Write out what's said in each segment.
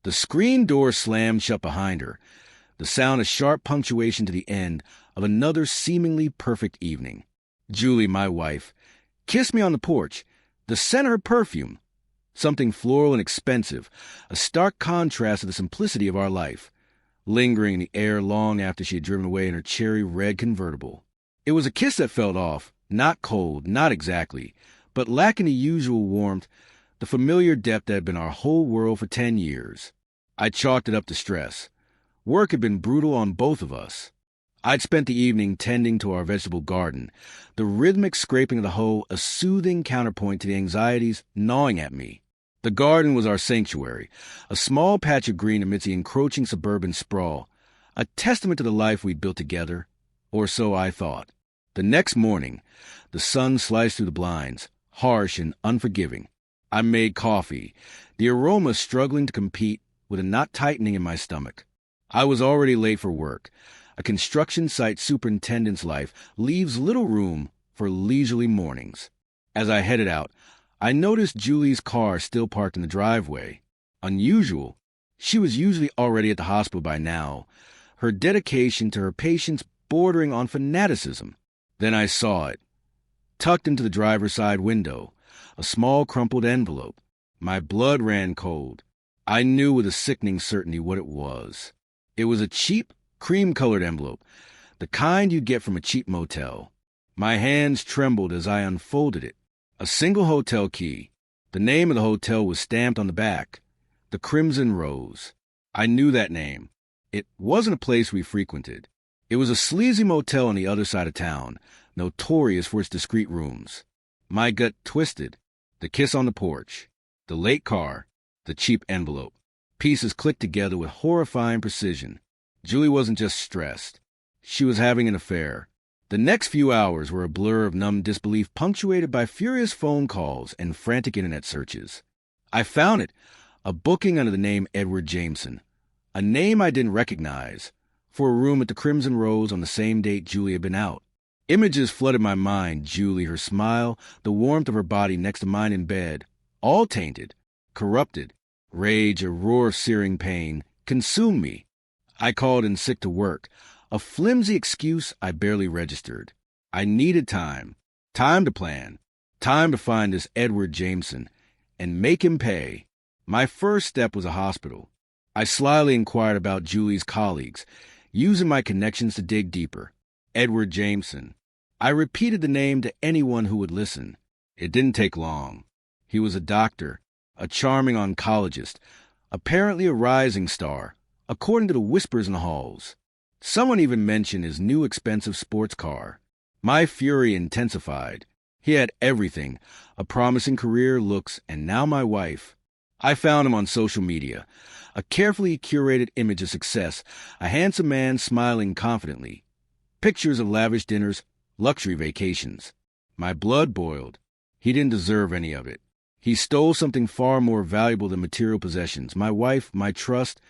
The screen door slammed shut behind her, the sound a sharp punctuation to the end of another seemingly perfect evening. Julie, my wife, kissed me on the porch, the scent of her perfume. Something floral and expensive, a stark contrast to the simplicity of our life, lingering in the air long after she had driven away in her cherry-red convertible. It was a kiss that felt off, not cold, not exactly, but lacking the usual warmth, the familiar depth that had been our whole world for 10 years. I chalked it up to stress. Work had been brutal on both of us. I'd spent the evening tending to our vegetable garden, the rhythmic scraping of the hoe a soothing counterpoint to the anxieties gnawing at me. The garden was our sanctuary, a small patch of green amidst the encroaching suburban sprawl, a testament to the life we'd built together, or so I thought. The next morning, the sun sliced through the blinds, harsh and unforgiving. I made coffee, the aroma struggling to compete with a knot tightening in my stomach. I was already late for work. A construction site superintendent's life leaves little room for leisurely mornings. As I headed out, I noticed Julie's car still parked in the driveway. Unusual. She was usually already at the hospital by now, her dedication to her patients bordering on fanaticism. Then I saw it, tucked into the driver's side window, a small crumpled envelope. My blood ran cold. I knew with a sickening certainty what it was. It was a cheap, cream-colored envelope, the kind you get from a cheap motel. My hands trembled as I unfolded it. A single hotel key. The name of the hotel was stamped on the back. The Crimson Rose. I knew that name. It wasn't a place we frequented. It was a sleazy motel on the other side of town, notorious for its discreet rooms. My gut twisted. The kiss on the porch, the late car, the cheap envelope. Pieces clicked together with horrifying precision. Julie wasn't just stressed. She was having an affair. The next few hours were a blur of numb disbelief punctuated by furious phone calls and frantic internet searches. I found it, a booking under the name Edward Jameson, a name I didn't recognize, for a room at the Crimson Rose on the same date Julie had been out. Images flooded my mind, Julie, her smile, the warmth of her body next to mine in bed, all tainted, corrupted. Rage, a roar of searing pain, consumed me. I called in sick to work, a flimsy excuse I barely registered. I needed time to plan, time to find this Edward Jameson, and make him pay. My first step was a hospital. I slyly inquired about Julie's colleagues, using my connections to dig deeper. Edward Jameson. I repeated the name to anyone who would listen. It didn't take long. He was a doctor, a charming oncologist, apparently a rising star, according to the whispers in the halls. Someone even mentioned his new expensive sports car. My fury intensified. He had everything, a promising career, looks, and now my wife. I found him on social media, a carefully curated image of success, a handsome man smiling confidently. Pictures of lavish dinners, luxury vacations. My blood boiled. He didn't deserve any of it. He stole something far more valuable than material possessions, my wife, my trust,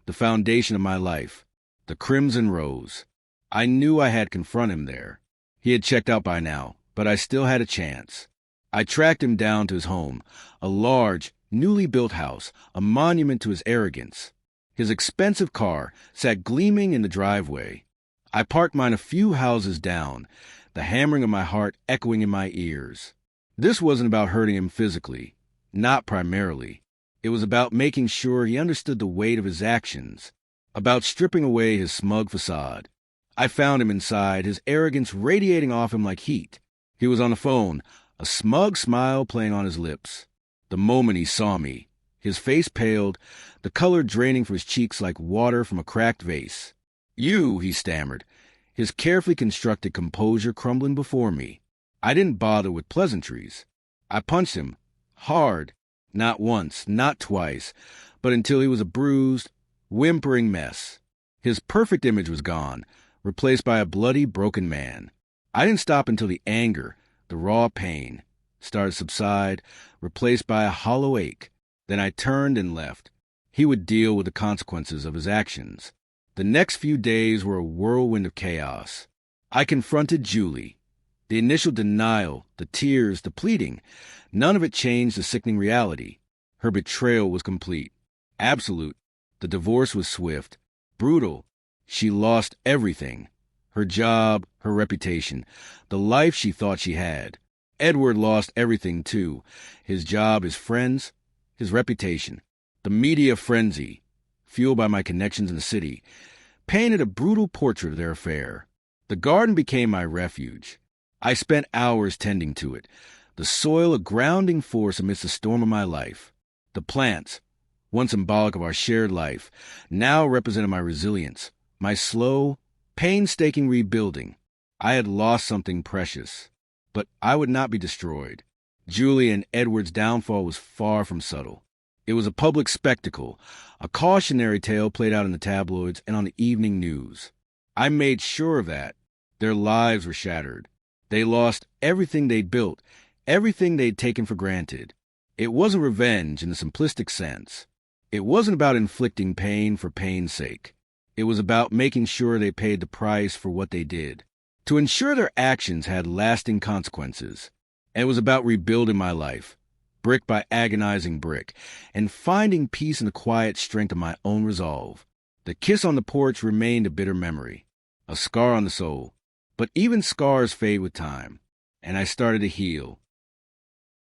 the foundation of my life, the Crimson Rose. I knew I had confronted him there. He had checked out by now, but I still had a chance. I tracked him down to his home, a large, newly built house, a monument to his arrogance. His expensive car sat gleaming in the driveway. I parked mine a few houses down, the hammering of my heart echoing in my ears. This wasn't about hurting him physically, not primarily. It was about making sure he understood the weight of his actions, about stripping away his smug facade. I found him inside, his arrogance radiating off him like heat. He was on the phone, a smug smile playing on his lips. The moment he saw me, his face paled, the color draining from his cheeks like water from a cracked vase. "You," he stammered, his carefully constructed composure crumbling before me. I didn't bother with pleasantries. I punched him, hard, not once, not twice, but until he was a bruised, whimpering mess. His perfect image was gone, replaced by a bloody, broken man. I didn't stop until the anger, the raw pain, started to subside, replaced by a hollow ache. Then I turned and left. He would deal with the consequences of his actions. The next few days were a whirlwind of chaos. I confronted Julie. The initial denial, the tears, the pleading, none of it changed the sickening reality. Her betrayal was complete, absolute, The divorce was swift, brutal. She lost everything. Her job, her reputation, the life she thought she had. Edward lost everything, too. His job, his friends, his reputation. The media frenzy, fueled by my connections in the city, painted a brutal portrait of their affair. The garden became my refuge. I spent hours tending to it, the soil a grounding force amidst the storm of my life. The plants, once symbolic of our shared life, now represented my resilience, my slow, painstaking rebuilding. I had lost something precious, but I would not be destroyed. Julie and Edward's downfall was far from subtle. It was a public spectacle, a cautionary tale played out in the tabloids and on the evening news. I made sure of that. Their lives were shattered. They lost everything they'd built, everything they'd taken for granted. It wasn't revenge in the simplistic sense. It wasn't about inflicting pain for pain's sake. It was about making sure they paid the price for what they did, to ensure their actions had lasting consequences. And it was about rebuilding my life, brick by agonizing brick, and finding peace in the quiet strength of my own resolve. The kiss on the porch remained a bitter memory, a scar on the soul. But even scars fade with time, and I started to heal.